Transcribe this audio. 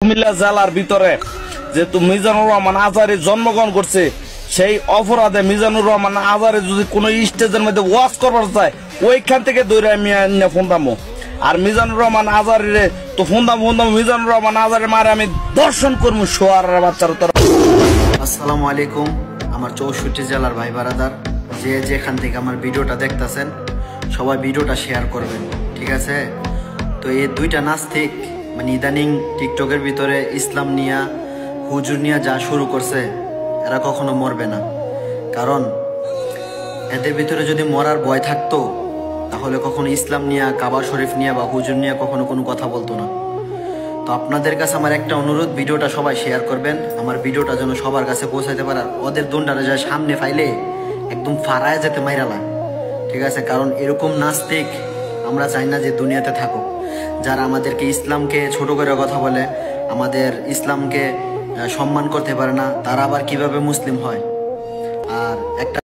কুমিল্লা জেলার ভিতরে যেহেতু মিজানুর রহমান আজহারি জন্মগ্রহণ করছে, সেই অপরাধে মিজানুর রহমান আজহারি যদি কোনো স্টেজের মধ্যে ওয়াজ করবার চায় ওইখান থেকে দৌড়ে আমি ফোন দামো। আর মিজানুর রহমান আজহারিরে তো ফোন দাম মিজানুর রহমান আজহারি মারে আমি দর্শন করবো শোয়ার বাচ্চার তোর। আসসালামু আলাইকুম আমার 64 জেলার ভাই বারাদার, যে যেখান থেকে আমার ভিডিওটা দেখতেছেন সবাই ভিডিওটা শেয়ার করবেন, ঠিক আছে? তো এই দুইটা নাস্তিক মানে ইদানিং টিকটকের ভিতরে ইসলাম নিয়া হুজুর নিয়া যা শুরু করছে, এরা কখনো মরবে না। কারণ এদের ভিতরে যদি মরার ভয় থাকতো তাহলে কখনো ইসলাম নিয়া, কাবা শরীফ নিয়া বা হুজুর নিয়া কখনো কোনো কথা বলতো না। তো আপনাদের কাছে আমার একটা অনুরোধ, ভিডিওটা সবাই শেয়ার করবেন, আমার ভিডিওটা যেন সবার কাছে পৌঁছাইতে পারে। ওদের দুন্ডারে যায় সামনে ফাইলে একদম ফারায় যেতে মাইরালায়, ঠিক আছে? কারণ এরকম নাস্তিক আমরা চাই না যে দুনিয়াতে থাকুক, যারা আমাদেরকে ইসলামকে ছোট করে কথা বলে, আমাদের ইসলামকে সম্মান করতে পারে না, তারা আবার কিভাবে মুসলিম হয়? আর একটা